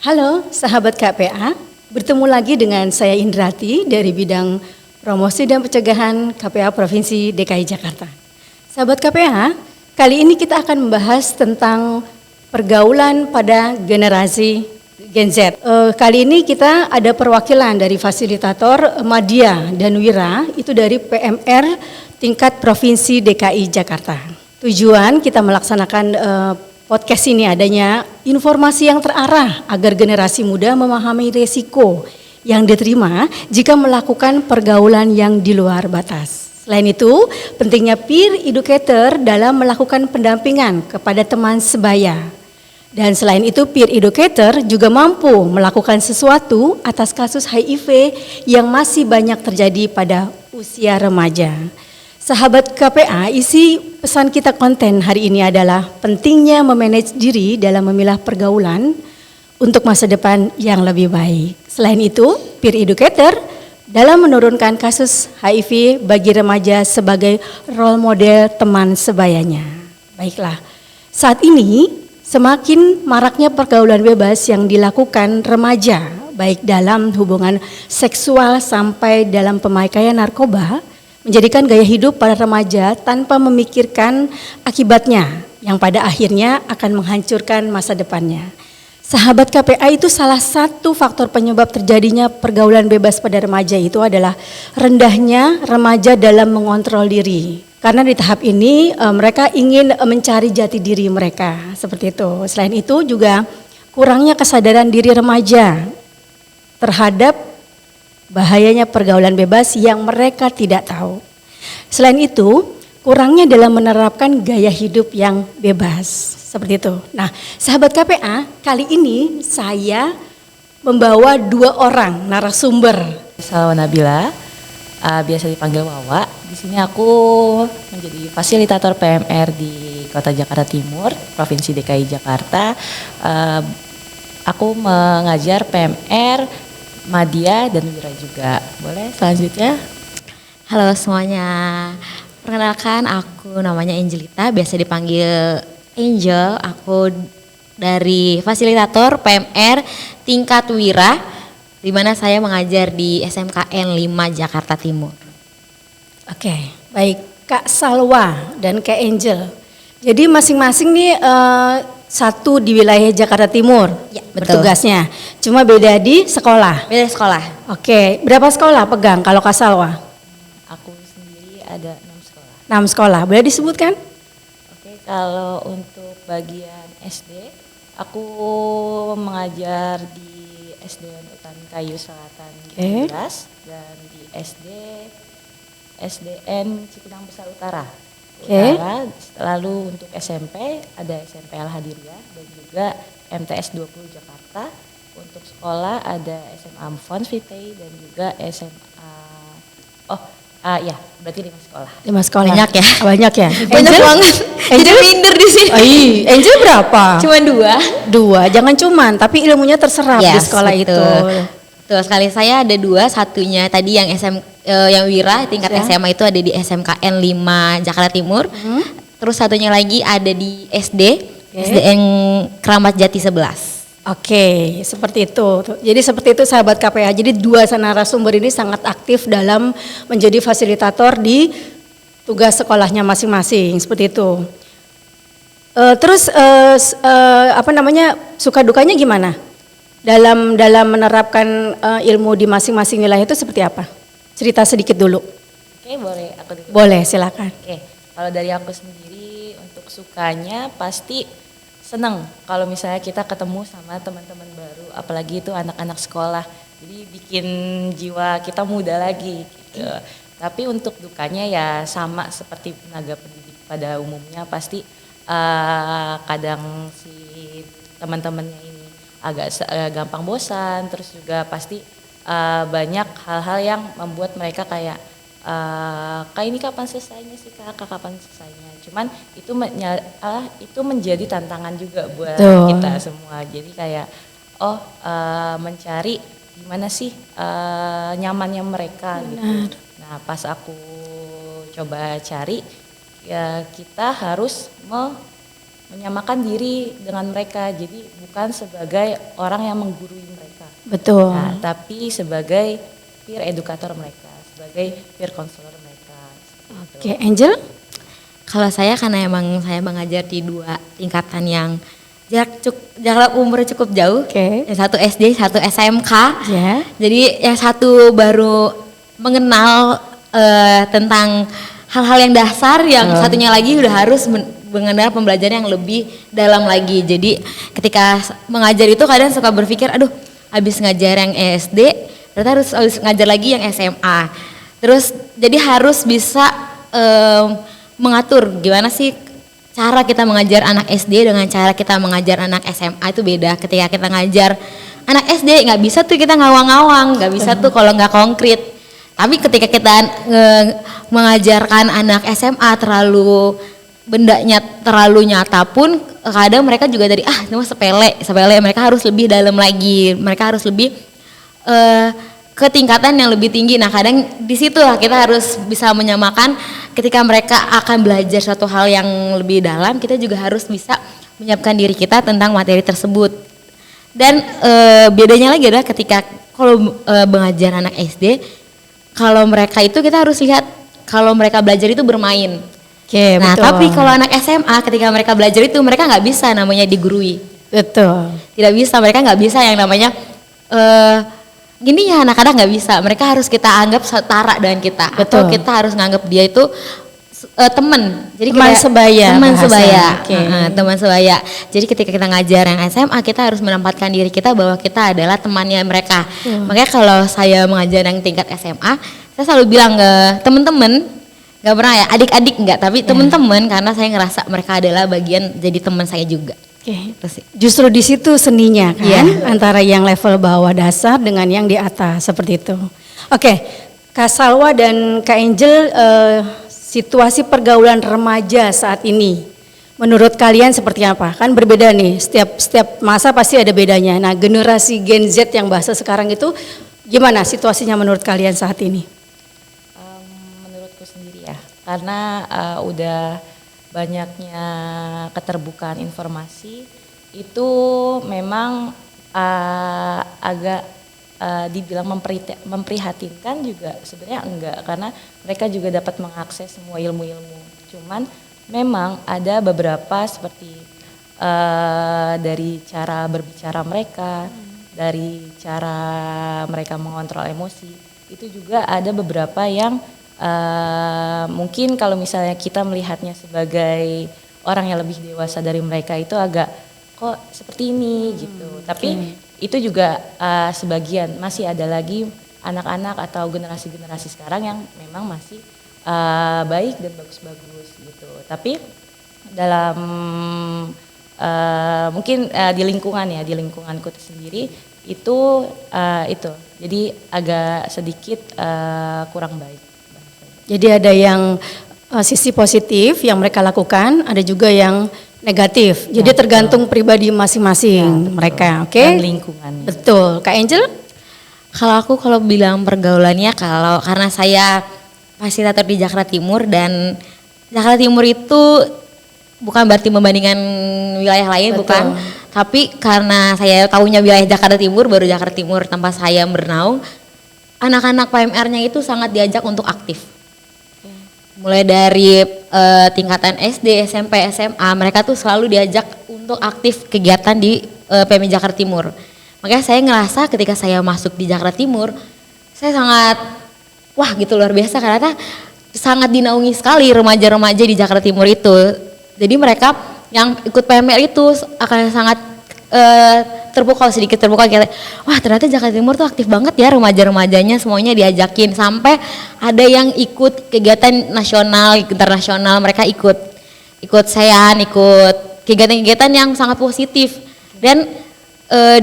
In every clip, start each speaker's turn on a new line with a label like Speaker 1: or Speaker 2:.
Speaker 1: Halo sahabat KPA, bertemu lagi dengan saya Indrati dari bidang promosi dan pencegahan KPA Provinsi DKI Jakarta. Sahabat KPA, kali ini kita akan membahas tentang pergaulan pada generasi Gen Z. Kali ini kita ada perwakilan dari fasilitator Madia dan Wira, itu dari PMR tingkat Provinsi DKI Jakarta. Tujuan kita melaksanakan podcast ini adanya informasi yang terarah agar generasi muda memahami resiko yang diterima jika melakukan pergaulan yang di luar batas. Selain itu, pentingnya peer educator dalam melakukan pendampingan kepada teman sebaya. Dan selain itu, peer educator juga mampu melakukan sesuatu atas kasus HIV yang masih banyak terjadi pada usia remaja. Sahabat KPA, isi pesan kita konten hari ini adalah pentingnya memanage diri dalam memilah pergaulan untuk masa depan yang lebih baik. Selain itu, peer educator dalam menurunkan kasus HIV bagi remaja sebagai role model teman sebayanya. Baiklah, saat ini semakin maraknya pergaulan bebas yang dilakukan remaja, baik dalam hubungan seksual sampai dalam pemakaian narkoba, menjadikan gaya hidup para remaja tanpa memikirkan akibatnya yang pada akhirnya akan menghancurkan masa depannya. Sahabat KPA, itu salah satu faktor penyebab terjadinya pergaulan bebas pada remaja itu adalah rendahnya remaja dalam mengontrol diri. Karena di tahap ini mereka ingin mencari jati diri mereka, seperti itu. Selain itu juga kurangnya kesadaran diri remaja terhadap bahayanya pergaulan bebas yang mereka tidak tahu. Selain itu, kurangnya dalam menerapkan gaya hidup yang bebas. Seperti itu. Nah, sahabat KPA, kali ini saya membawa 2 orang narasumber.
Speaker 2: Salwa Nabila, biasa dipanggil Wawa. Di sini aku menjadi fasilitator PMR di Kota Jakarta Timur, Provinsi DKI Jakarta. Aku mengajar PMR, Madia dan Wira juga. Boleh selanjutnya?
Speaker 3: Halo semuanya, perkenalkan aku namanya Angelita, biasa dipanggil Angel. Aku dari fasilitator PMR tingkat Wira, di mana saya mengajar di SMKN 5 Jakarta Timur.
Speaker 1: Oke, baik Kak Salwa dan Kak Angel. Jadi masing-masing nih satu di wilayah Jakarta Timur,
Speaker 3: Ya, betul.
Speaker 1: bertugasnya. Cuma beda di sekolah.
Speaker 3: Beda sekolah.
Speaker 1: Oke, berapa sekolah pegang kalau Kak Salwa?
Speaker 2: Aku sendiri ada 6 sekolah.
Speaker 1: 6 sekolah, boleh disebutkan?
Speaker 2: Oke, kalau untuk bagian SD, aku mengajar di SD Hutan Kayu Selatan 12 dan di SDN Cipinang Besar Utara. Lalu untuk SMP ada SMP Al Hadiriyah dan juga MTS 20 Jakarta. Untuk sekolah ada SMA Amfons Vitae dan juga SMA berarti 5 sekolah.
Speaker 1: 5 sekolah.
Speaker 3: Banyak ya?
Speaker 1: Banyak ya.
Speaker 3: Banyak banget. Jadi minder di sini.
Speaker 1: Angel berapa?
Speaker 3: Cuma
Speaker 1: 2,2. jangan cuman, tapi ilmunya terserap di sekolah
Speaker 3: betul.
Speaker 1: itu.
Speaker 3: Betul sekali, saya ada 2, satunya tadi yang yang Wira tingkat SMA itu ada di SMKN 5 Jakarta Timur. Terus satunya lagi ada di SDN Keramat Jati 11.
Speaker 1: Oke, seperti itu. Jadi seperti itu sahabat KPA. Jadi 2 narasumber ini sangat aktif dalam menjadi fasilitator di tugas sekolahnya masing-masing, seperti itu. Suka dukanya gimana? Dalam menerapkan ilmu di masing-masing wilayah itu seperti apa? Cerita sedikit dulu.
Speaker 2: Oke, boleh aku dulu.
Speaker 1: Boleh, silakan.
Speaker 2: Oke, kalau dari aku sendiri untuk sukanya pasti seneng kalau misalnya kita ketemu sama teman-teman baru, apalagi itu anak-anak sekolah. Jadi bikin jiwa kita muda lagi gitu. Tapi untuk dukanya ya sama seperti tenaga pendidik pada umumnya, pasti kadang si teman-temannya ini agak gampang bosan, terus juga pasti banyak hal-hal yang membuat mereka kayak kak ini kapan selesainya sih kak kapan selesainya. Cuman itu menjadi tantangan juga buat kita semua. Jadi kayak mencari gimana sih nyamannya mereka gitu. Nah pas aku coba cari ya kita harus menyamakan diri dengan mereka. Jadi bukan sebagai orang yang menggurui mereka.
Speaker 1: Betul.
Speaker 2: Nah, tapi sebagai peer educator mereka, sebagai peer counselor mereka.
Speaker 1: Oke, Angel?
Speaker 3: Kalau saya karena emang saya mengajar di 2 tingkatan yang jarak umur cukup jauh.
Speaker 1: Oke.
Speaker 3: Yang satu SD, satu SMK.
Speaker 1: Ya.
Speaker 3: Jadi yang satu baru mengenal tentang hal-hal yang dasar, yang satunya lagi udah harus mengenal pembelajaran yang lebih dalam lagi. Jadi ketika mengajar itu kadang suka berpikir, aduh habis ngajar yang SD, berarti harus ngajar lagi yang SMA. Terus jadi harus bisa mengatur gimana sih cara kita mengajar anak SD dengan cara kita mengajar anak SMA itu beda. Ketika kita ngajar anak SD nggak bisa tuh kita ngawang-ngawang, nggak bisa tuh kalau nggak konkret. Tapi ketika kita mengajarkan anak SMA terlalu bendanya terlalu nyata pun kadang mereka juga dari ini mah sepele, mereka harus lebih dalam lagi, mereka harus lebih ke tingkatan yang lebih tinggi. Nah kadang di situ lah kita harus bisa menyamakan ketika mereka akan belajar suatu hal yang lebih dalam, kita juga harus bisa menyiapkan diri kita tentang materi tersebut. Dan bedanya lagi adalah ketika kalau mengajar anak SD, kalau mereka itu kita harus lihat kalau mereka belajar itu bermain.
Speaker 1: Oke,
Speaker 3: Nah
Speaker 1: betul.
Speaker 3: tapi kalau anak SMA ketika mereka belajar itu mereka nggak bisa namanya digurui.
Speaker 1: Betul.
Speaker 3: Tidak bisa, mereka nggak bisa yang namanya gini ya, anak-anak nggak bisa. Mereka harus kita anggap setara dengan kita.
Speaker 1: Betul.
Speaker 3: Atau kita harus nganggap dia itu teman. Jadi
Speaker 1: Teman
Speaker 3: kita-
Speaker 1: sebaya
Speaker 3: Teman
Speaker 1: bahasa.
Speaker 3: sebaya.
Speaker 1: Oke.
Speaker 3: Teman sebaya. Jadi ketika kita ngajar yang SMA, kita harus menempatkan diri kita bahwa kita adalah temannya mereka. Makanya kalau saya mengajar yang tingkat SMA, saya selalu bilang ke teman-teman, nggak pernah ya adik-adik nggak, tapi teman-teman, karena saya ngerasa mereka adalah bagian jadi teman saya juga.
Speaker 1: Oke.
Speaker 3: Itu sih.
Speaker 1: Justru di situ seninya kan,
Speaker 3: Iya.
Speaker 1: antara yang level bawah dasar dengan yang di atas seperti itu. Oke, Kak Salwa dan Kak Angel, situasi pergaulan remaja saat ini, menurut kalian seperti apa? Kan berbeda nih, setiap masa pasti ada bedanya. Nah, generasi Gen Z yang bahasa sekarang itu, gimana situasinya menurut kalian saat ini?
Speaker 2: Menurutku sendiri ya, karena udah banyaknya keterbukaan informasi itu memang agak dibilang memprihatinkan juga sebenarnya enggak, karena mereka juga dapat mengakses semua ilmu-ilmu. Cuman memang ada beberapa seperti dari cara berbicara mereka, dari cara mereka mengontrol emosi, itu juga ada beberapa yang mungkin kalau misalnya kita melihatnya sebagai orang yang lebih dewasa dari mereka itu agak kok seperti ini gitu. Tapi itu juga sebagian, masih ada lagi anak-anak atau generasi-generasi sekarang yang memang masih baik dan bagus-bagus gitu. Tapi dalam mungkin di lingkunganku sendiri itu jadi agak sedikit kurang baik.
Speaker 1: Jadi ada yang sisi positif yang mereka lakukan, ada juga yang negatif. Jadi tergantung pribadi masing-masing mereka, oke?
Speaker 2: Dan lingkungannya.
Speaker 1: Betul. Kak Angel?
Speaker 3: Kalau bilang pergaulannya, karena saya fasilitator di Jakarta Timur, dan Jakarta Timur itu bukan berarti membandingkan wilayah lain,
Speaker 1: Betul.
Speaker 3: bukan. Tapi karena saya tahunya wilayah Jakarta Timur, baru Jakarta Timur tempat saya bernaung, anak-anak PMR-nya itu sangat diajak untuk aktif. Mulai dari tingkatan SD, SMP, SMA, mereka tuh selalu diajak untuk aktif kegiatan di PMI Jakarta Timur. Makanya saya ngerasa ketika saya masuk di Jakarta Timur, saya sangat wah gitu, luar biasa, karena sangat dinaungi sekali remaja-remaja di Jakarta Timur itu. Jadi mereka yang ikut PMR itu akan sangat sedikit terpukau, kayak wah ternyata Jakarta Timur tuh aktif banget ya, remaja-remajanya semuanya diajakin, sampai ada yang ikut kegiatan nasional, internasional, mereka ikut SEAN, ikut kegiatan-kegiatan yang sangat positif. Dan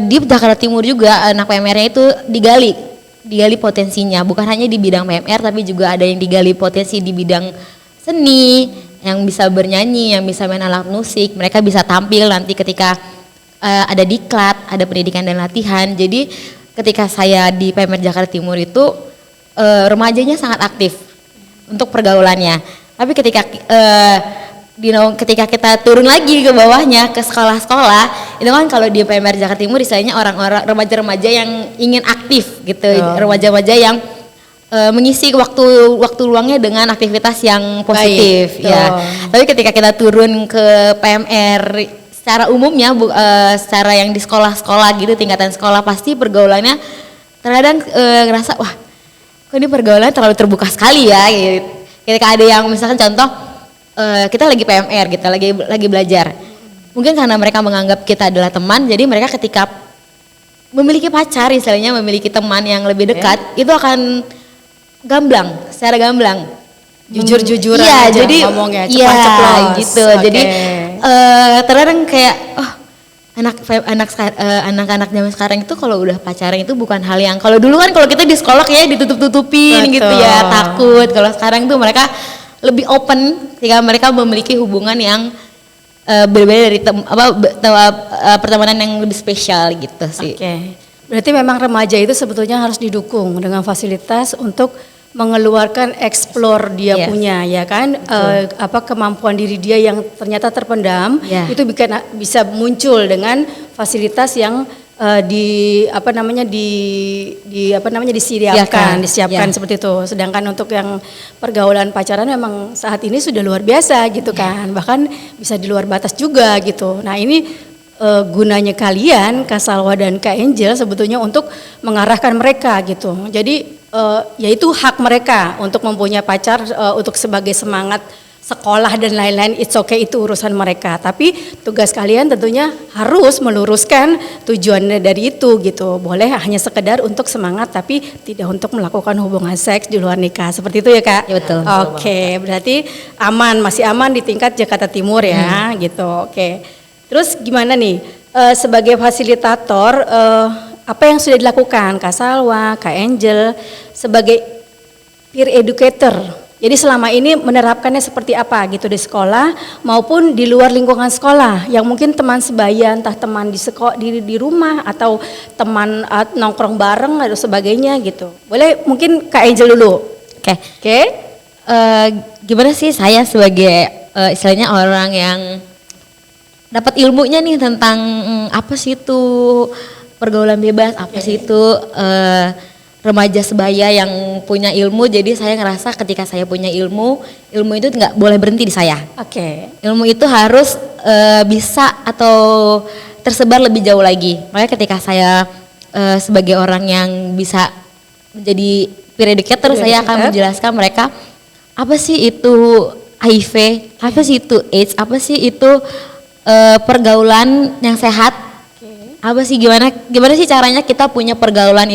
Speaker 3: di Jakarta Timur juga anak PMR-nya itu digali potensinya, bukan hanya di bidang PMR tapi juga ada yang digali potensi di bidang seni, yang bisa bernyanyi, yang bisa main alat musik, mereka bisa tampil nanti ketika ada diklat, ada pendidikan dan latihan. Jadi ketika saya di PMR Jakarta Timur itu remajanya sangat aktif untuk pergaulannya. Tapi ketika ketika kita turun lagi ke bawahnya ke sekolah-sekolah itu kan kalau di PMR Jakarta Timur istilahnya orang-orang remaja-remaja yang ingin aktif gitu, remaja-remaja yang mengisi waktu luangnya dengan aktivitas yang positif.
Speaker 1: Baik,
Speaker 3: ya. Tapi ketika kita turun ke PMR secara umumnya secara yang di sekolah-sekolah gitu tingkatan sekolah pasti pergaulannya terkadang ngerasa wah kok ini pergaulannya terlalu terbuka sekali ya gitu. Ketika ada yang misalkan contoh kita lagi PMR gitu, lagi belajar. Mungkin karena mereka menganggap kita adalah teman, jadi mereka ketika memiliki pacar, istilahnya memiliki teman yang lebih dekat, itu akan secara gamblang. Jujur-jujuran
Speaker 1: Iya,
Speaker 3: aja
Speaker 1: jadi
Speaker 3: ngomongnya,
Speaker 1: ceplos-ceplos.
Speaker 3: gitu.
Speaker 1: Oke.
Speaker 3: Jadi terkadang kayak anak-anak zaman sekarang itu kalau udah pacaran itu bukan hal yang kalau dulu kan kalau kita di sekolah kayak ditutup-tutupin
Speaker 1: Betul.
Speaker 3: gitu ya, takut. Kalau sekarang tuh mereka lebih open ketika mereka memiliki hubungan yang berbeda dari pertemanan yang lebih spesial gitu sih.
Speaker 1: Oke. Berarti memang remaja itu sebetulnya harus didukung dengan fasilitas untuk mengeluarkan explore dia
Speaker 3: Yes.
Speaker 1: punya, ya kan? Kemampuan diri dia yang ternyata terpendam
Speaker 3: Yeah.
Speaker 1: itu bisa muncul dengan fasilitas yang disiapkan
Speaker 3: Yeah.
Speaker 1: seperti itu. Sedangkan untuk yang pergaulan pacaran memang saat ini sudah luar biasa gitu kan. Bahkan bisa di luar batas juga gitu. Nah, ini gunanya kalian Kak Salwa dan Kak Angel sebetulnya untuk mengarahkan mereka gitu. Jadi yaitu hak mereka untuk mempunyai pacar untuk sebagai semangat sekolah dan lain-lain, it's okay, itu urusan mereka. Tapi tugas kalian tentunya harus meluruskan tujuannya dari itu gitu. Boleh hanya sekedar untuk semangat tapi tidak untuk melakukan hubungan seks di luar nikah. Seperti itu ya Kak?
Speaker 3: Ya, betul.
Speaker 1: Oke, berarti masih aman di tingkat Jakarta Timur ya gitu. Oke. Terus gimana nih sebagai fasilitator apa yang sudah dilakukan Kak Salwa, Kak Angel sebagai peer educator? Jadi selama ini menerapkannya seperti apa gitu di sekolah maupun di luar lingkungan sekolah yang mungkin teman sebaya, entah teman di sekolah di rumah atau teman nongkrong bareng atau sebagainya gitu. Boleh mungkin Kak Angel dulu.
Speaker 3: Oke.
Speaker 1: Oke.
Speaker 3: Gimana sih saya sebagai istilahnya orang yang dapat ilmunya nih tentang apa sih itu pergaulan bebas, apa sih itu remaja sebaya yang punya ilmu. Jadi saya ngerasa ketika saya punya ilmu itu nggak boleh berhenti di saya.
Speaker 1: Oke.
Speaker 3: Ilmu itu harus bisa atau tersebar lebih jauh lagi. Makanya ketika saya sebagai orang yang bisa menjadi peer educator, saya akan menjelaskan mereka apa sih itu HIV, apa sih itu AIDS, apa sih itu pergaulan yang sehat. Apa sih gimana sih caranya kita punya pergaulan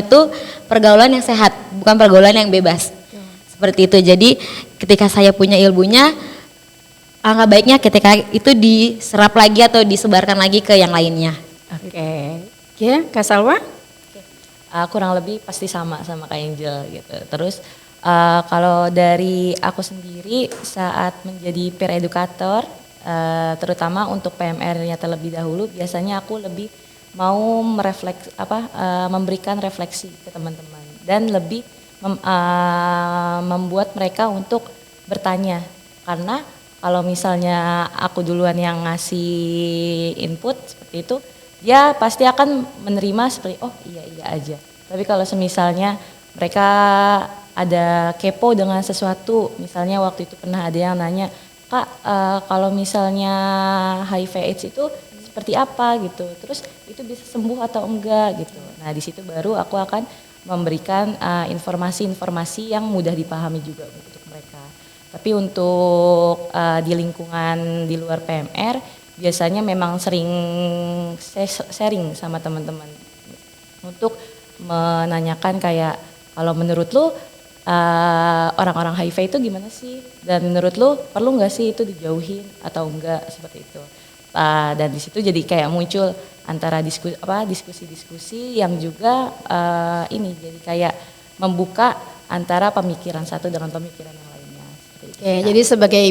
Speaker 3: yang sehat, bukan pergaulan yang bebas. Seperti itu. Jadi ketika saya punya ilmunya, alangkah baiknya ketika itu diserap lagi atau disebarkan lagi ke yang lainnya.
Speaker 1: Oke. Ya, Kak Salwa?
Speaker 2: Kurang lebih pasti sama Kak Angel gitu. Terus kalau dari aku sendiri saat menjadi peer educator, terutama untuk PMR-nya terlebih dahulu, biasanya aku lebih mau memberikan refleksi ke teman-teman dan lebih membuat mereka untuk bertanya. Karena kalau misalnya aku duluan yang ngasih input seperti itu, dia pasti akan menerima seperti oh iya aja. Tapi kalau semisalnya mereka ada kepo dengan sesuatu, misalnya waktu itu pernah ada yang nanya, Kak, kalau misalnya HIV AIDS itu seperti apa gitu, terus itu bisa sembuh atau enggak gitu. Nah di situ baru aku akan memberikan informasi-informasi yang mudah dipahami juga untuk mereka. Tapi untuk di lingkungan di luar PMR biasanya memang sering sharing sama teman-teman untuk menanyakan kayak kalau menurut lu orang-orang HIV itu gimana sih, dan menurut lu perlu nggak sih itu dijauhin atau enggak, seperti itu. Dan di situ jadi kayak muncul antara diskusi-diskusi yang juga ini jadi kayak membuka antara pemikiran satu dengan pemikiran yang lainnya.
Speaker 1: Oke, jadi sebagai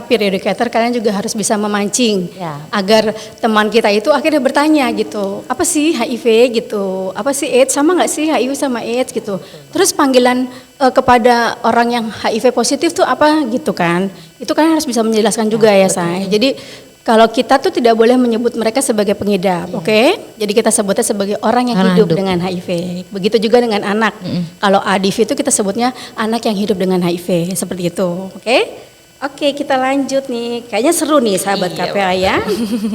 Speaker 1: peer educator kalian juga harus bisa memancing agar teman kita itu akhirnya bertanya gitu, apa sih HIV gitu, apa sih AIDS, sama nggak sih HIV sama AIDS gitu. Terus panggilan kepada orang yang HIV positif tuh apa gitu kan? Itu kan harus bisa menjelaskan juga ya, Say. Jadi kalau kita tuh tidak boleh menyebut mereka sebagai pengidap, oke? Jadi kita sebutnya sebagai orang yang
Speaker 3: Orang
Speaker 1: hidup
Speaker 3: hidup.
Speaker 1: dengan HIV. Begitu juga dengan anak. Kalau ADIV itu kita sebutnya anak yang hidup dengan HIV, seperti itu, oke? Oke, kita lanjut nih. Kayaknya seru nih sahabat
Speaker 2: Iya,
Speaker 1: KPA ya.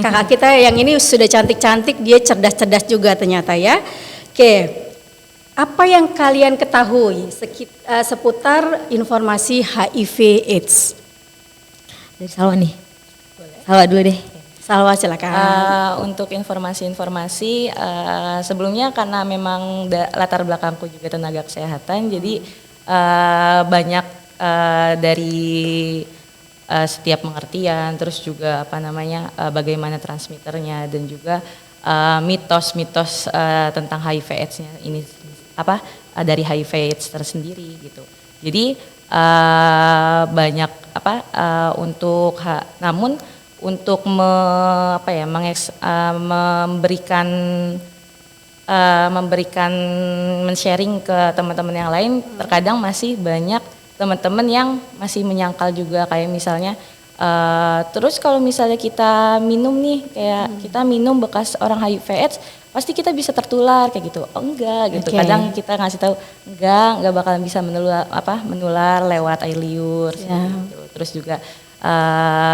Speaker 1: Kakak kita yang ini sudah cantik-cantik, dia cerdas-cerdas juga ternyata ya. Oke, apa yang kalian ketahui seputar informasi HIV/AIDS?
Speaker 3: Dari Salwa nih. Salwa dulu deh.
Speaker 1: Salwa silakan.
Speaker 2: Untuk informasi-informasi sebelumnya karena memang latar belakangku juga tenaga kesehatan, jadi banyak dari setiap pengertian, terus juga bagaimana transmitternya dan juga mitos-mitos tentang HIV/AIDS-nya ini dari HIV/AIDS tersendiri gitu. Jadi banyak namun untuk memberikan men-sharing ke teman-teman yang lain, terkadang masih banyak teman-teman yang masih menyangkal juga, kayak misalnya terus kalau misalnya kita minum nih, kayak kita minum bekas orang HIV/AIDS pasti kita bisa tertular kayak gitu. Oh enggak gitu.
Speaker 1: Oke.
Speaker 2: Kadang kita ngasih tahu enggak bakalan bisa menular lewat air liur gitu. Terus juga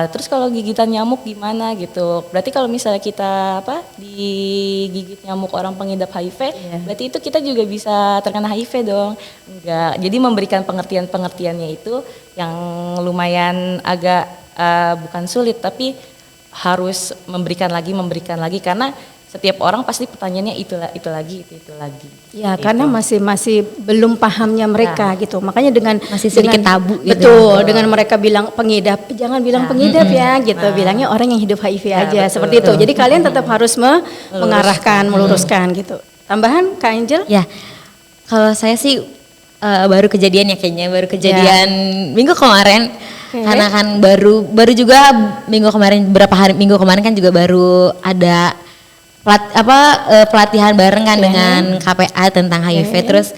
Speaker 2: terus kalau gigitan nyamuk gimana gitu. Berarti kalau misalnya kita digigit nyamuk orang pengidap HIV, berarti itu kita juga bisa terkena HIV dong. Enggak. Jadi memberikan pengertiannya itu yang lumayan agak bukan sulit, tapi harus memberikan lagi karena setiap orang pasti pertanyaannya itu lagi.
Speaker 1: Ya,
Speaker 2: Gitu.
Speaker 1: karena masih belum pahamnya mereka gitu. Makanya dengan
Speaker 3: Masih sedikit tabu gitu.
Speaker 1: Betul, dengan mereka bilang pengidap, jangan bilang pengidap ya gitu. Bilangnya orang yang hidup HIV aja,
Speaker 2: betul.
Speaker 1: seperti itu. Jadi kalian tetap harus mengarahkan, meluruskan gitu. Tambahan Kak Angel?
Speaker 3: Ya, kalau saya sih baru kejadian ya kayaknya, baru kejadian minggu kemarin.
Speaker 1: Oke.
Speaker 3: Karena kan baru juga minggu kemarin kan juga baru ada pelatihan bareng kan dengan KPA tentang HIV. Terus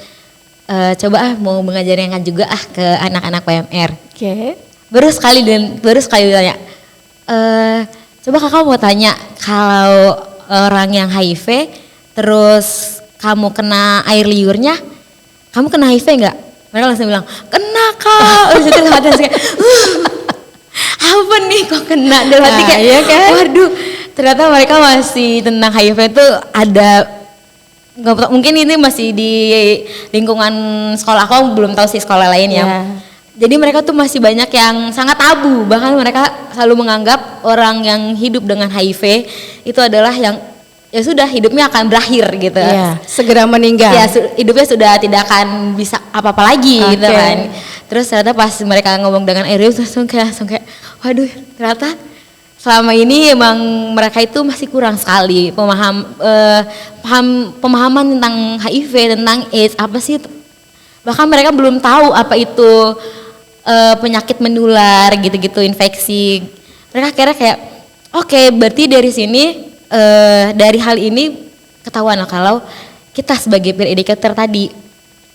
Speaker 3: coba mau mengajarkan juga ke anak-anak PMR.
Speaker 1: Oke.
Speaker 3: Baru sekali ditanya. Coba kakak mau tanya, kalau orang yang HIV terus kamu kena air liurnya, kamu kena HIV enggak? Mereka langsung bilang, kena kak. Terus itu ada kayak, apa nih kok kena? Dalam hati kayak,
Speaker 1: iya kan?
Speaker 3: waduh, ternyata mereka masih tentang HIV itu ada, mungkin ini masih di lingkungan sekolah, aku belum tahu sih sekolah lain ya. Jadi mereka tuh masih banyak yang sangat tabu, bahkan mereka selalu menganggap orang yang hidup dengan HIV itu adalah yang ya sudah hidupnya akan berakhir gitu.
Speaker 1: Iya, segera meninggal.
Speaker 3: Ya hidupnya sudah tidak akan bisa apa-apa lagi gitu kan. Terus ternyata pas mereka ngomong dengan Arius langsung kayak waduh, ternyata selama ini emang mereka itu masih kurang sekali pemahaman tentang HIV, tentang AIDS, apa sih. Bahkan mereka belum tahu apa itu penyakit menular gitu-gitu, infeksi. Mereka kira kayak oke, berarti dari sini dari hal ini ketahuan lah kalau kita sebagai peer educator tadi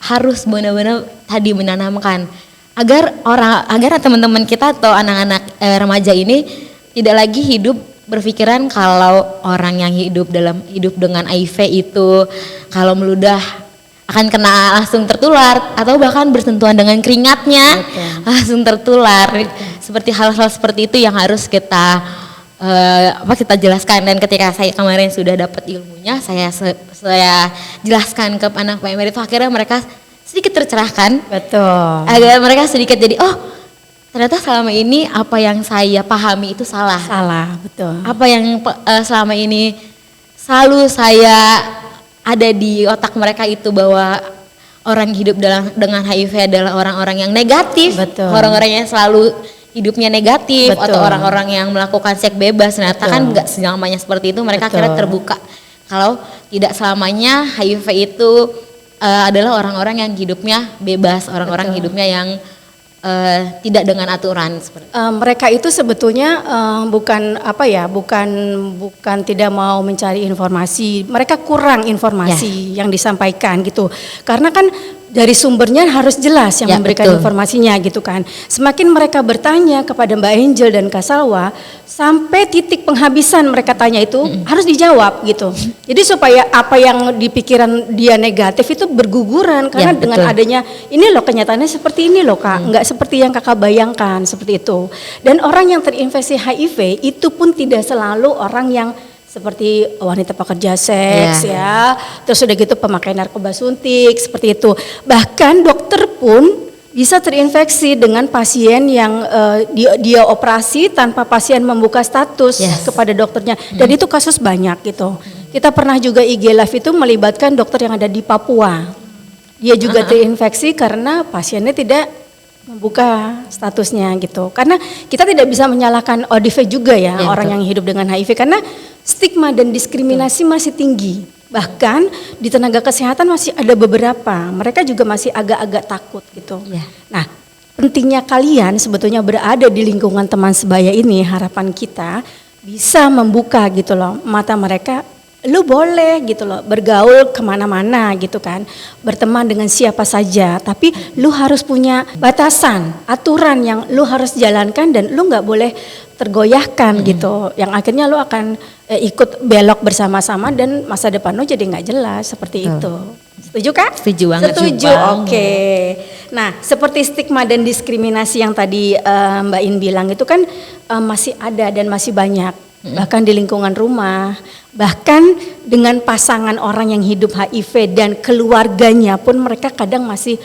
Speaker 3: harus benar-benar tadi menanamkan agar teman-teman kita atau anak-anak remaja ini tidak lagi hidup berpikiran kalau orang yang hidup dengan HIV itu kalau meludah akan kena langsung tertular atau bahkan bersentuhan dengan keringatnya langsung tertular. Seperti hal-hal seperti itu yang harus kita jelaskan, dan ketika saya kemarin sudah dapat ilmunya, saya jelaskan ke anak PMR itu, akhirnya mereka sedikit tercerahkan.
Speaker 1: Betul.
Speaker 3: Agar mereka sedikit jadi ternyata selama ini apa yang saya pahami itu salah.
Speaker 1: Salah, betul.
Speaker 3: Apa yang selama ini selalu saya ada di otak mereka itu bahwa orang yang hidup dengan HIV adalah orang-orang yang negatif,
Speaker 1: Betul.
Speaker 3: orang-orang yang selalu hidupnya negatif.
Speaker 1: Betul.
Speaker 3: Atau orang-orang yang melakukan seks bebas. Ternyata kan nggak selamanya seperti itu. Mereka akhirnya terbuka kalau tidak selamanya HIV itu adalah orang-orang yang hidupnya bebas, orang-orang hidupnya yang tidak dengan aturan seperti.
Speaker 1: Mereka itu sebetulnya bukan tidak mau mencari informasi, mereka kurang informasi yang disampaikan gitu. Karena kan dari sumbernya harus jelas yang
Speaker 3: Ya,
Speaker 1: memberikan
Speaker 3: betul.
Speaker 1: informasinya gitu kan. Semakin mereka bertanya kepada Mbak Angel dan Kak Salwa, sampai titik penghabisan mereka tanya itu harus dijawab gitu. Jadi supaya apa yang di pikiran dia negatif itu berguguran, karena
Speaker 3: Ya,
Speaker 1: dengan
Speaker 3: betul.
Speaker 1: adanya ini loh kenyataannya seperti ini loh Kak, nggak seperti yang Kakak bayangkan seperti itu. Dan orang yang terinfeksi HIV itu pun tidak selalu orang yang seperti wanita pekerja seks ya, terus udah gitu pemakai narkoba suntik seperti itu. Bahkan dokter pun bisa terinfeksi dengan pasien yang dia operasi tanpa pasien membuka status kepada dokternya, dan itu kasus banyak gitu. Kita pernah juga IG Live itu melibatkan dokter yang ada di Papua. Dia juga terinfeksi karena pasiennya tidak membuka statusnya gitu. Karena kita tidak bisa menyalahkan ODV juga ya, orang yang hidup dengan HIV, karena stigma dan diskriminasi masih tinggi. Bahkan di tenaga kesehatan masih ada beberapa, mereka juga masih agak-agak takut gitu. Nah, pentingnya kalian sebetulnya berada di lingkungan teman sebaya ini, harapan kita bisa membuka gitu loh mata mereka. Lu boleh gitu loh bergaul kemana-mana gitu kan, berteman dengan siapa saja, tapi lu harus punya batasan, aturan yang lu harus jalankan, dan lu nggak boleh tergoyahkan gitu, yang akhirnya lu akan ikut belok bersama-sama dan masa depan lu jadi nggak jelas seperti itu. Setuju Kak?
Speaker 3: Setuju banget.
Speaker 1: Setuju, oke. Nah, seperti stigma dan diskriminasi yang tadi Mbak In bilang itu kan masih ada dan masih banyak. Bahkan di lingkungan rumah, bahkan dengan pasangan orang yang hidup HIV dan keluarganya pun mereka kadang masih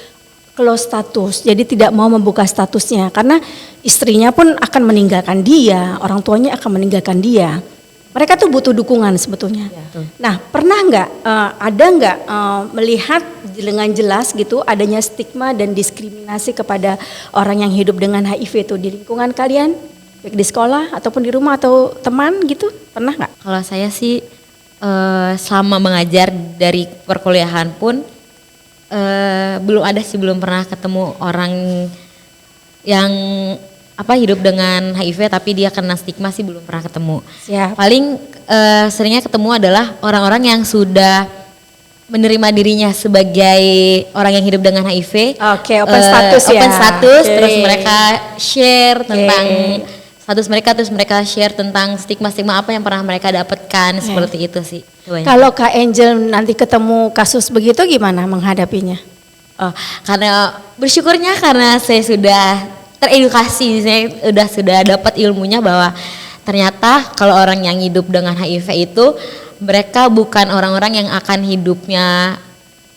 Speaker 1: close status, jadi tidak mau membuka statusnya karena istrinya pun akan meninggalkan dia, orang tuanya akan meninggalkan dia. Mereka tuh butuh dukungan sebetulnya. Nah, pernah nggak ada nggak melihat dengan jelas gitu adanya stigma dan diskriminasi kepada orang yang hidup dengan HIV itu di lingkungan kalian? Baik di sekolah ataupun di rumah atau teman gitu, pernah nggak?
Speaker 3: Kalau saya sih selama mengajar dari perkuliahan pun belum ada sih, belum pernah ketemu orang yang hidup dengan HIV tapi dia kena stigma sih, belum pernah ketemu.
Speaker 1: Siap.
Speaker 3: Paling seringnya ketemu adalah orang-orang yang sudah menerima dirinya sebagai orang yang hidup dengan HIV.
Speaker 1: Oke, open status ya.
Speaker 3: Open status,
Speaker 1: Oke.
Speaker 3: terus mereka share tentang status mereka, terus mereka share tentang stigma-stigma apa yang pernah mereka dapatkan, seperti itu sih.
Speaker 1: Kalau Kak Angel nanti ketemu kasus begitu gimana menghadapinya?
Speaker 3: Karena bersyukurnya karena saya sudah teredukasi, saya sudah dapat ilmunya bahwa ternyata kalau orang yang hidup dengan HIV itu mereka bukan orang-orang yang akan hidupnya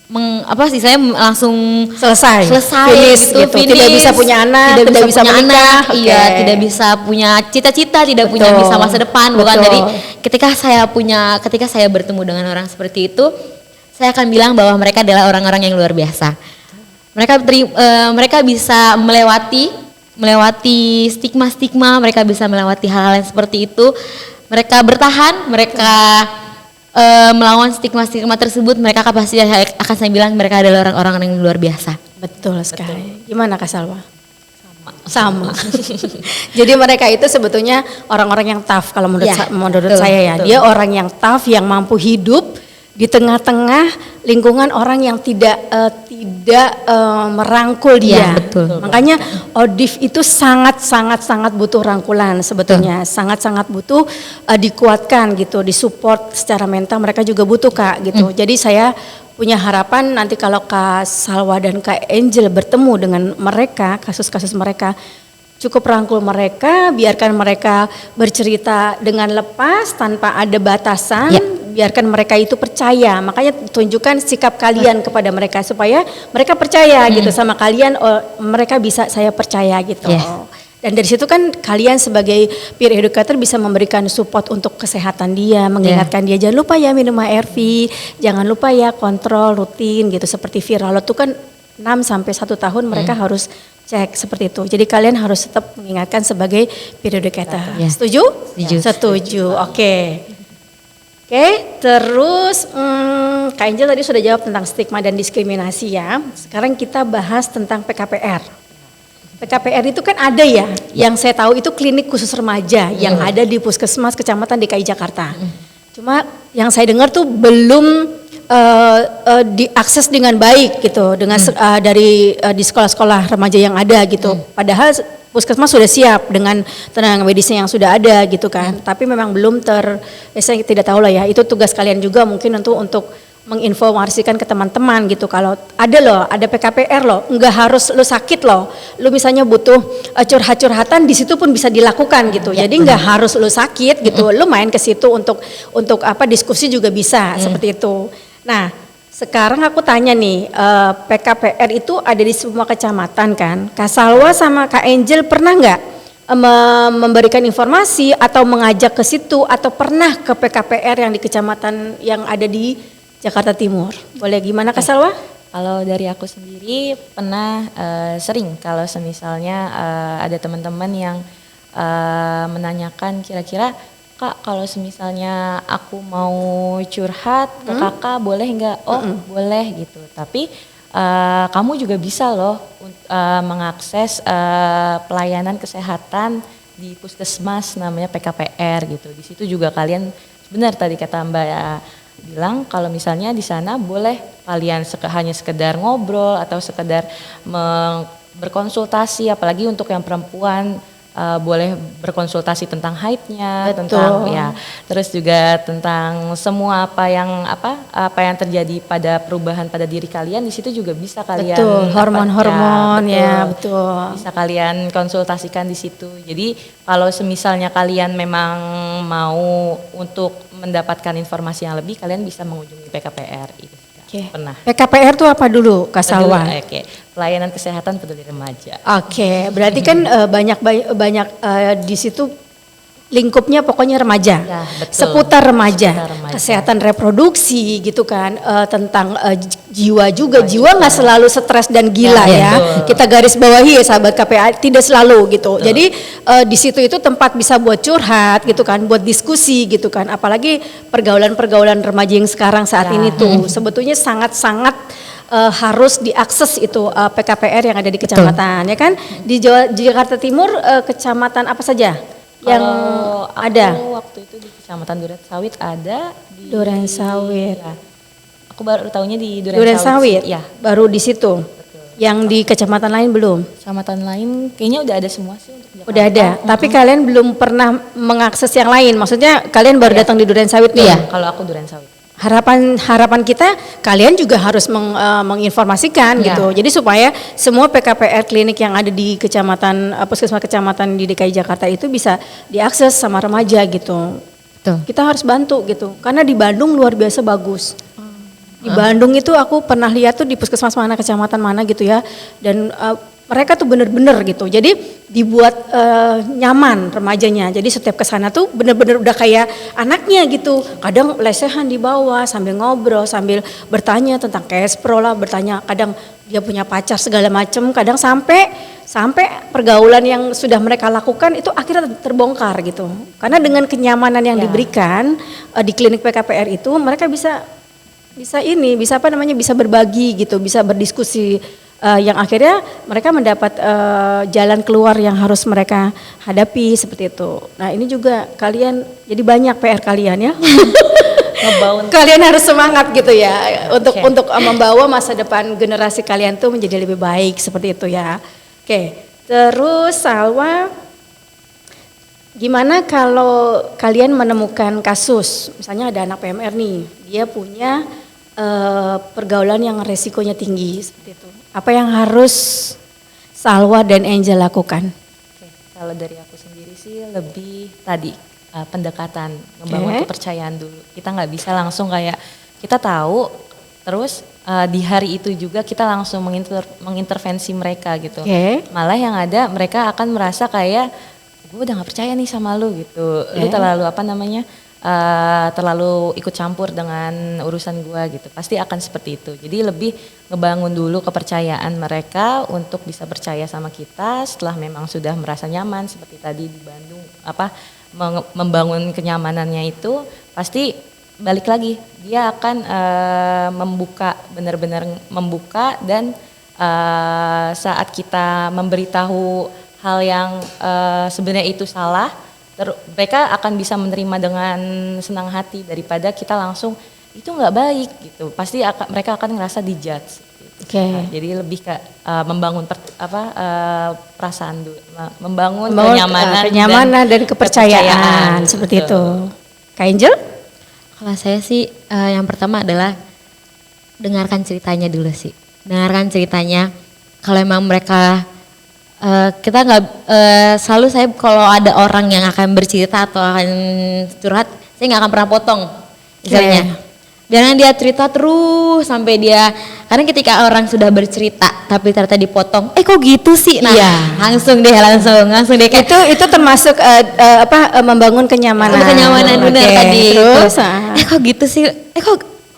Speaker 3: saya langsung selesai
Speaker 1: finish gitu. Tidak bisa punya anak, tidak bisa menikah,
Speaker 3: tidak bisa punya cita-cita, tidak punya bisa masa depan. Bukan, jadi ketika saya bertemu dengan orang seperti itu, saya akan bilang bahwa mereka adalah orang-orang yang luar biasa. Mereka bisa melewati stigma-stigma, mereka bisa melewati hal-hal yang seperti itu. Mereka bertahan, mereka melawan stigma-stigma tersebut. Mereka pasti akan saya bilang mereka adalah orang-orang yang luar biasa.
Speaker 1: Betul sekali. Gimana Kak Salwa? Sama. Jadi mereka itu sebetulnya orang-orang yang tough kalau menurut saya ya. Dia orang yang tough, yang mampu hidup di tengah-tengah lingkungan orang yang tidak merangkul dia. Makanya ODIF itu sangat butuh rangkulan sebetulnya, sangat butuh dikuatkan gitu, disupport secara mental. Mereka juga butuh Kak gitu. Jadi saya punya harapan nanti kalau Kak Salwa dan Kak Angel bertemu dengan mereka, kasus-kasus mereka, cukup rangkul mereka, biarkan mereka bercerita dengan lepas tanpa ada batasan. Biarkan mereka itu percaya, makanya tunjukkan sikap kalian kepada mereka supaya mereka percaya gitu sama kalian. Mereka bisa, saya percaya gitu. Dan dari situ kan kalian sebagai peer educator bisa memberikan support untuk kesehatan dia, mengingatkan dia jangan lupa ya minum ARV, jangan lupa ya kontrol rutin gitu, seperti viral itu kan 6 sampai 1 tahun mereka harus cek seperti itu. Jadi kalian harus tetap mengingatkan sebagai peer educator. Setuju? Setuju. Oke, terus Kak Angel tadi sudah jawab tentang stigma dan diskriminasi ya. Sekarang kita bahas tentang PKPR. PKPR itu kan ada ya, yang saya tahu itu klinik khusus remaja yang ada di Puskesmas Kecamatan DKI Jakarta. Cuma yang saya dengar tuh belum diakses dengan baik gitu dengan dari di sekolah-sekolah remaja yang ada gitu. Padahal puskesmas sudah siap dengan tenaga medisnya yang sudah ada gitu kan. Tapi memang belum saya tidak tahu lah ya. Itu tugas kalian juga mungkin untuk menginformasikan ke teman-teman gitu kalau ada PKPR loh, nggak harus lo sakit loh, lo misalnya butuh curhat-curhatan di situ pun bisa dilakukan gitu. Jadi nggak harus lo sakit gitu, lo main ke situ untuk diskusi juga bisa seperti itu. Nah sekarang aku tanya nih, PKPR itu ada di semua kecamatan kan? Kak Salwa sama Kak Angel pernah nggak memberikan informasi atau mengajak ke situ atau pernah ke PKPR yang di kecamatan yang ada di Jakarta Timur? Boleh gimana Kak Salwa?
Speaker 2: Kalau dari aku sendiri pernah sering kalau misalnya ada teman-teman yang menanyakan kira-kira Kak kalau misalnya aku mau curhat ke kakak boleh nggak? Oh boleh gitu. Tapi kamu juga bisa loh mengakses pelayanan kesehatan di puskesmas namanya PKPR gitu. Di situ juga kalian benar tadi kata Mbak bilang kalau misalnya di sana boleh kalian hanya sekedar ngobrol atau sekedar berkonsultasi, apalagi untuk yang perempuan boleh berkonsultasi tentang haidnya, tentang ya, terus juga tentang semua apa yang terjadi pada perubahan pada diri kalian di situ juga bisa kalian
Speaker 1: hormon-hormon ya, betul.
Speaker 2: Bisa kalian konsultasikan di situ. Jadi kalau semisalnya kalian memang mau untuk mendapatkan informasi yang lebih, kalian bisa mengunjungi PKPR. Pernah.
Speaker 1: PKPR itu apa dulu Kak Salwa?
Speaker 2: Pelayanan Kesehatan Peduli Remaja.
Speaker 1: Berarti kan banyak di situ lingkupnya pokoknya remaja,
Speaker 2: ya,
Speaker 1: seputar remaja, kesehatan reproduksi gitu kan, tentang jiwa juga, jiwa nggak selalu stres dan gila ya, kita garis bawahi ya sahabat KPA, tidak selalu gitu. Jadi di situ itu tempat bisa buat curhat gitu kan, buat diskusi gitu kan, apalagi pergaulan remaja yang sekarang saat ini tuh sebetulnya sangat-sangat harus diakses itu PKPR yang ada di kecamatan ya kan. Di Jakarta Timur kecamatan apa saja yang ada?
Speaker 2: Waktu itu di Kecamatan Duren Sawit ada.
Speaker 1: Duren Sawit.
Speaker 2: Ya. Aku baru tahunya di
Speaker 1: Duren Sawit.
Speaker 2: Ya.
Speaker 1: Baru di situ. Betul. Yang di kecamatan lain belum?
Speaker 2: Kecamatan lain kayaknya udah ada semua sih untuk Jakarta.
Speaker 1: Udah ada. Tapi kalian belum pernah mengakses yang lain. Maksudnya kalian baru datang di Duren Sawit nih ya?
Speaker 2: Kalau aku Duren Sawit.
Speaker 1: Harapan kita kalian juga harus menginformasikan gitu. Jadi supaya semua PKPR klinik yang ada di kecamatan puskesmas kecamatan di DKI Jakarta itu bisa diakses sama remaja gitu. Kita harus bantu gitu. Karena di Bandung luar biasa bagus. Di Bandung itu aku pernah lihat tuh di puskesmas mana kecamatan mana gitu ya. Dan mereka tuh bener-bener gitu. Jadi dibuat nyaman remajanya. Jadi setiap kesana tuh bener-bener udah kayak anaknya gitu. Kadang lesehan di bawah sambil ngobrol, sambil bertanya tentang Kespro lah, bertanya kadang dia punya pacar segala macem. Kadang sampai pergaulan yang sudah mereka lakukan itu akhirnya terbongkar gitu. Karena dengan kenyamanan yang diberikan di klinik PKPR itu mereka bisa berbagi gitu, bisa berdiskusi. Yang akhirnya mereka mendapat jalan keluar yang harus mereka hadapi seperti itu. Nah ini juga kalian jadi banyak PR kalian ya. Kalian harus semangat gitu ya untuk membawa masa depan generasi kalian tuh menjadi lebih baik seperti itu ya. Terus Salwa, gimana kalau kalian menemukan kasus, misalnya ada anak PMR nih, dia punya pergaulan yang resikonya tinggi seperti itu. Apa yang harus Salwa dan Angel lakukan?
Speaker 2: Kalau dari aku sendiri sih lebih tadi pendekatan, membangun kepercayaan dulu. Kita nggak bisa langsung kayak kita tahu, terus di hari itu juga kita langsung mengintervensi mereka gitu. Malah yang ada mereka akan merasa kayak gue udah nggak percaya nih sama lu gitu. Lu terlalu terlalu ikut campur dengan urusan gua gitu. Pasti akan seperti itu. Jadi lebih ngebangun dulu kepercayaan mereka untuk bisa percaya sama kita. Setelah memang sudah merasa nyaman seperti tadi di Bandung, membangun kenyamanannya itu pasti balik lagi. Dia akan benar-benar membuka dan saat kita memberitahu hal yang sebenarnya itu salah, mereka akan bisa menerima dengan senang hati daripada kita langsung itu nggak baik gitu. Pasti mereka akan ngerasa dijudge. Gitu.
Speaker 1: Oke.
Speaker 2: Nah, jadi lebih ke membangun perasaan dulu, membangun kenyamanan
Speaker 1: dan kepercayaan seperti itu. Kak Angel?
Speaker 3: Kalau saya sih yang pertama adalah dengarkan ceritanya dulu sih. Dengarkan ceritanya. Kalau emang mereka kita nggak selalu saya kalau ada orang yang akan bercerita atau akan curhat, saya nggak akan pernah potong. Misalnya, jangan dia cerita terus sampai dia. Karena ketika orang sudah bercerita tapi ternyata dipotong, kok gitu sih? Nah, langsung deh kayak
Speaker 1: Itu termasuk membangun kenyamanan.
Speaker 3: Kenyamanan benar tadi.
Speaker 1: Terus,
Speaker 3: kok gitu sih?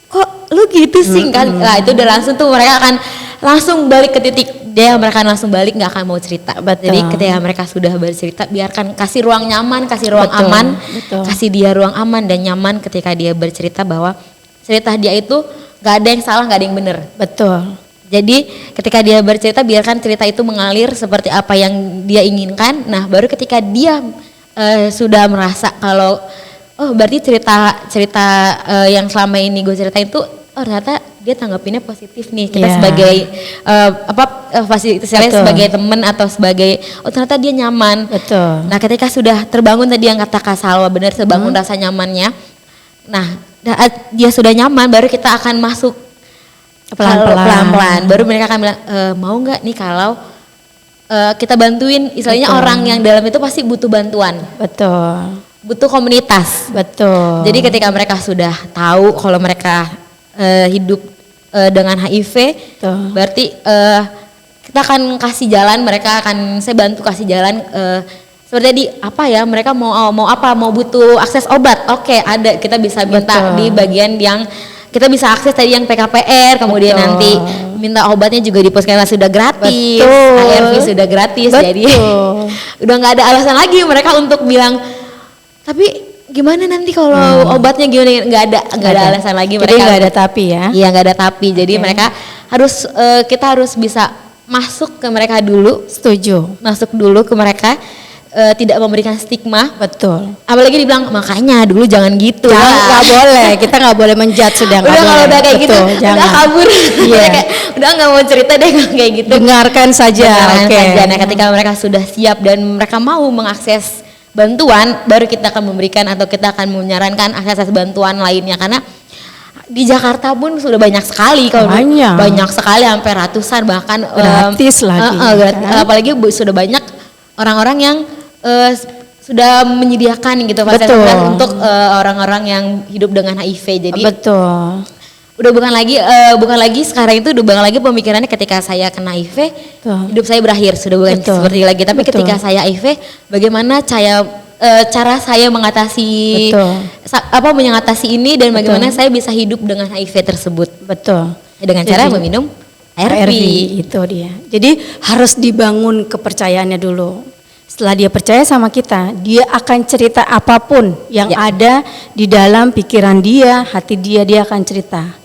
Speaker 3: Kok lu gitu sih kan? Nah, itu udah langsung tuh mereka akan langsung balik ke titik mereka langsung balik, nggak akan mau cerita.
Speaker 1: Betul.
Speaker 3: Jadi ketika mereka sudah bercerita, biarkan, kasih ruang nyaman, kasih ruang
Speaker 1: Betul.
Speaker 3: aman,
Speaker 1: Betul.
Speaker 3: kasih dia ruang aman dan nyaman ketika dia bercerita bahwa cerita dia itu nggak ada yang salah, nggak ada yang benar.
Speaker 1: Betul.
Speaker 3: Jadi ketika dia bercerita, biarkan cerita itu mengalir seperti apa yang dia inginkan. Nah, baru ketika dia sudah merasa kalau berarti cerita yang selama ini gue ceritain itu ternyata dia tanggapinnya positif nih. Kita sebagai fasilitasnya sebagai teman atau sebagai ternyata dia nyaman.
Speaker 1: Betul.
Speaker 3: Nah, ketika sudah terbangun tadi yang kata Kak Salwa benar, terbangun rasa nyamannya. Nah, dia sudah nyaman, baru kita akan masuk pelan-pelan. Baru mereka akan bilang, mau nggak nih kalau kita bantuin, istilahnya orang yang dalam itu pasti butuh bantuan.
Speaker 1: Betul.
Speaker 3: Butuh komunitas.
Speaker 1: Betul.
Speaker 3: Jadi ketika mereka sudah tahu kalau mereka hidup dengan HIV, berarti kita akan kasih jalan, saya bantu kasih jalan. Seperti tadi mereka mau butuh akses obat, ada, kita bisa minta di bagian yang kita bisa akses tadi yang PKPR, kemudian nanti minta obatnya juga di puskesmas sudah gratis, ARV sudah gratis, jadi udah nggak ada alasan lagi mereka untuk bilang tapi gimana nanti kalau obatnya gimana, nggak ada alasan lagi.
Speaker 1: Jadi nggak ada tapi ya?
Speaker 3: Iya, nggak ada tapi. Jadi mereka kita harus bisa masuk ke mereka dulu.
Speaker 1: Setuju.
Speaker 3: Masuk dulu ke mereka, tidak memberikan stigma.
Speaker 1: Betul.
Speaker 3: Apalagi dibilang makanya dulu jangan gitu.
Speaker 1: Nggak boleh, kita nggak boleh menjudge sudah.
Speaker 3: Udah kalau udah kayak gitu, udah kabur. Udah nggak mau cerita deh kayak gitu.
Speaker 1: Dengarkan saja.
Speaker 3: Nah, ketika mereka sudah siap dan mereka mau mengakses bantuan, baru kita akan memberikan atau kita akan menyarankan akses bantuan lainnya. Karena di Jakarta pun sudah banyak sekali, banyak sekali, sampai ratusan bahkan
Speaker 1: gratis lagi.
Speaker 3: Apalagi sudah banyak orang-orang yang sudah menyediakan gitu fasilitas untuk orang-orang yang hidup dengan HIV. Jadi
Speaker 1: betul.
Speaker 3: Udah bukan lagi sekarang itu bukan lagi pemikirannya ketika saya kena HIV hidup saya berakhir, sudah bukan seperti lagi, tapi ketika saya HIV bagaimana cara saya mengatasi ini dan bagaimana saya bisa hidup dengan HIV tersebut.
Speaker 1: Betul.
Speaker 3: Dengan cara meminum ARV.
Speaker 1: Itu dia. Jadi harus dibangun kepercayaannya dulu. Setelah dia percaya sama kita, dia akan cerita apapun yang ada di dalam pikiran dia, hati dia akan cerita.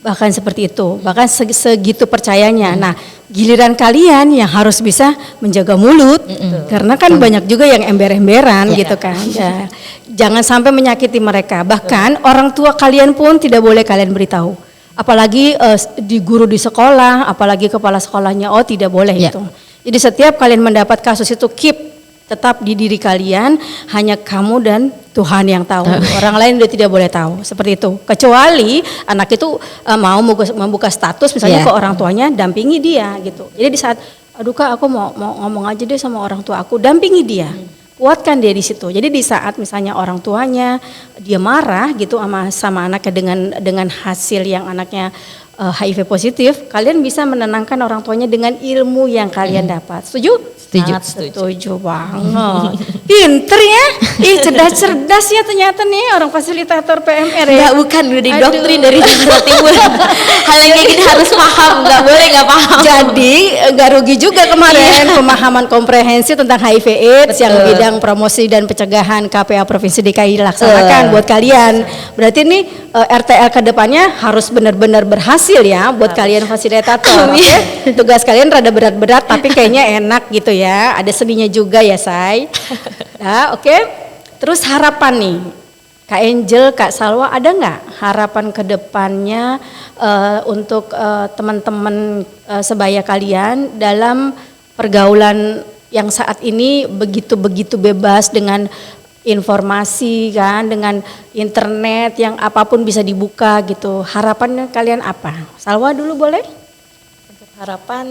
Speaker 1: Bahkan seperti itu, bahkan segitu percayanya. Nah, giliran kalian yang harus bisa menjaga mulut, karena kan banyak juga yang ember-emberan gitu kan. Ya, jangan sampai menyakiti mereka. Bahkan orang tua kalian pun tidak boleh kalian beritahu. Apalagi di guru di sekolah, apalagi kepala sekolahnya, tidak boleh itu. Jadi setiap kalian mendapat kasus itu keep tetap di diri kalian, hanya kamu dan Tuhan yang tahu. Orang lain udah tidak boleh tahu, seperti itu. Kecuali anak itu mau membuka status misalnya ke orang tuanya, dampingi dia gitu. Jadi di saat aduh Kak aku mau ngomong aja deh sama orang tua aku, dampingi dia. Kuatkan dia di situ. Jadi di saat misalnya orang tuanya dia marah gitu sama anaknya dengan hasil yang anaknya HIV positif, kalian bisa menenangkan orang tuanya dengan ilmu yang kalian dapat. Setuju? Setuju banget. Pinter ya, cerdas ya ternyata nih orang fasilitator PMR ya.
Speaker 3: Bukan udah didoktrin dari Jakarta Timur. Hal yang kayak gini harus paham, nggak boleh nggak paham.
Speaker 1: Jadi nggak rugi juga kemarin pemahaman komprehensif tentang HIV/AIDS yang bidang promosi dan pencegahan KPA Provinsi DKI laksanakan buat kalian. Berarti nih RTL kedepannya harus benar-benar berhasil ya buat kalian fasilitator. Tugas kalian rada berat-berat tapi kayaknya enak gitu ya. Ada seninya juga ya, Say. Nah, Terus harapan nih. Kak Angel, Kak Salwa, ada nggak harapan ke depannya untuk teman-teman sebaya kalian dalam pergaulan yang saat ini begitu bebas dengan informasi kan, dengan internet yang apapun bisa dibuka gitu. Harapannya kalian apa? Salwa dulu boleh?
Speaker 2: Untuk harapan,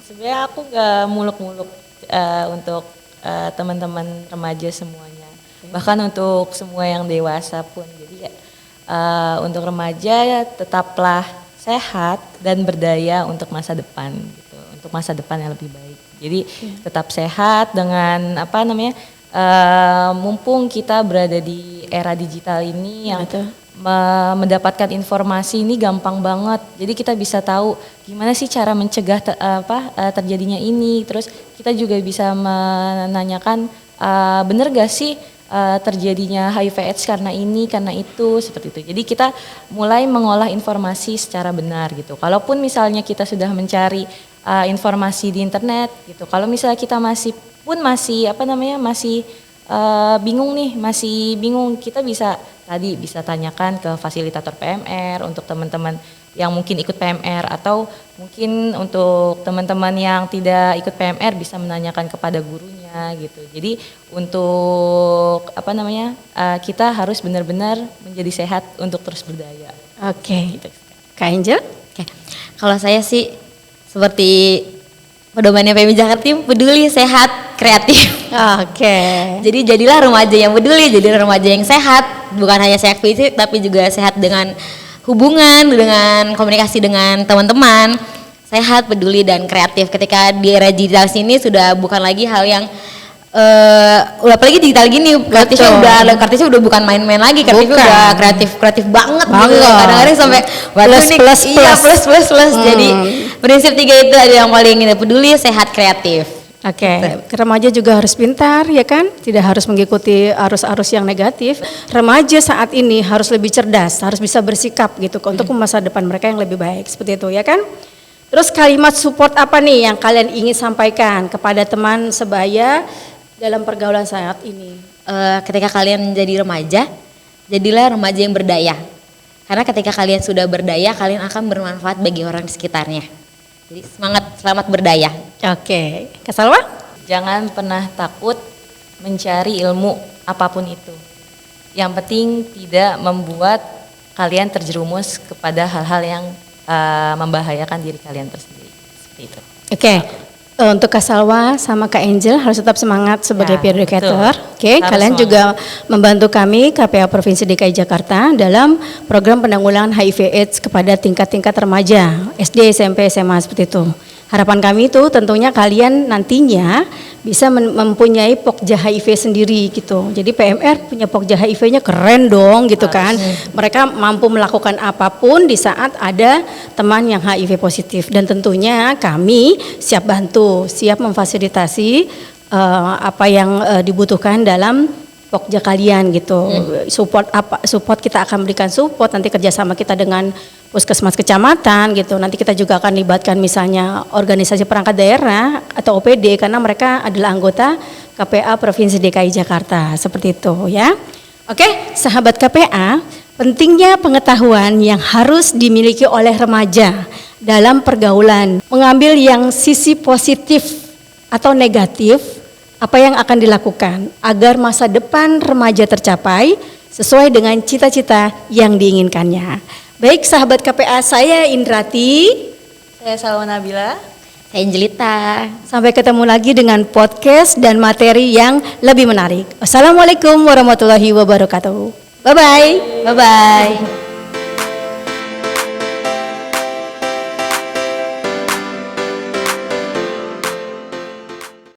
Speaker 2: sebenarnya aku nggak muluk-muluk untuk teman-teman remaja semuanya. Bahkan untuk semua yang dewasa pun. Jadi untuk remaja tetaplah sehat dan berdaya untuk masa depan gitu. Untuk masa depan yang lebih baik. Jadi tetap sehat dengan mumpung kita berada di era digital ini yang mendapatkan informasi ini gampang banget. Jadi kita bisa tahu gimana sih cara mencegah terjadinya ini. Terus kita juga bisa menanyakan bener gak sih terjadinya HIV/AIDS karena ini, karena itu, seperti itu. Jadi kita mulai mengolah informasi secara benar gitu. Kalaupun misalnya kita sudah mencari informasi di internet gitu, kalau misalnya kita masih bingung, kita bisa tanyakan ke fasilitator PMR untuk teman-teman yang mungkin ikut PMR, atau mungkin untuk teman-teman yang tidak ikut PMR bisa menanyakan kepada gurunya gitu. Jadi untuk kita harus benar-benar menjadi sehat untuk terus berdaya.
Speaker 1: Oke. Kak Angel?
Speaker 3: Oke. Kalau saya sih seperti pedomannya PMI Jakarta, peduli, sehat, kreatif.
Speaker 1: Oke.
Speaker 3: Jadi jadilah remaja yang peduli, jadilah remaja yang sehat, bukan hanya sehat fisik tapi juga sehat dengan hubungan, dengan komunikasi dengan teman-teman, sehat, peduli, dan kreatif. Ketika di era digital sini sudah bukan lagi hal yang apalagi digital gini, kreatifnya udah bukan main-main lagi, kreatifnya udah kreatif banget gitu. Kadang-kadang sampai plus. Jadi prinsip 3 itu ada yang paling ini, peduli, sehat, kreatif.
Speaker 1: Oke. Remaja juga harus pintar ya kan, tidak harus mengikuti arus-arus yang negatif. Remaja saat ini harus lebih cerdas, harus bisa bersikap gitu untuk masa depan mereka yang lebih baik, seperti itu ya kan. Terus kalimat support apa nih yang kalian ingin sampaikan kepada teman sebaya dalam pergaulan saat ini?
Speaker 3: Ketika kalian menjadi remaja, jadilah remaja yang berdaya. Karena ketika kalian sudah berdaya, kalian akan bermanfaat bagi orang di sekitarnya. Jadi selamat berdaya.
Speaker 1: Oke. Kak Salwa?
Speaker 2: Jangan pernah takut mencari ilmu apapun itu. Yang penting tidak membuat kalian terjerumus kepada hal-hal yang membahayakan diri kalian tersendiri. Seperti itu.
Speaker 1: Oke. Untuk Kak Salwa sama Kak Angel harus tetap semangat sebagai peer educator. Oke, kalian juga membantu kami KPA Provinsi DKI Jakarta dalam program penanggulangan HIV/AIDS kepada tingkat-tingkat remaja, SD, SMP, SMA seperti itu. Harapan kami itu tentunya kalian nantinya bisa mempunyai Pokja HIV sendiri gitu. Jadi PMR punya Pokja HIV-nya keren dong gitu kan. Mereka mampu melakukan apapun di saat ada teman yang HIV positif. Dan tentunya kami siap bantu, siap memfasilitasi apa yang dibutuhkan dalam Pokja kalian gitu. Support kita akan berikan support, nanti kerjasama kita dengan puskesmas kecamatan gitu. Nanti kita juga akan libatkan misalnya organisasi perangkat daerah atau OPD karena mereka adalah anggota KPA Provinsi DKI Jakarta, seperti itu ya. Oke, sahabat KPA, pentingnya pengetahuan yang harus dimiliki oleh remaja dalam pergaulan, mengambil yang sisi positif atau negatif, apa yang akan dilakukan agar masa depan remaja tercapai sesuai dengan cita-cita yang diinginkannya. Baik sahabat KPA, saya Indrati,
Speaker 2: Saya Salwa Nabila.
Speaker 3: Saya Angelita.
Speaker 1: Sampai ketemu lagi dengan podcast dan materi yang lebih menarik. Wassalamualaikum warahmatullahi wabarakatuh. Bye-bye.
Speaker 3: Bye-bye.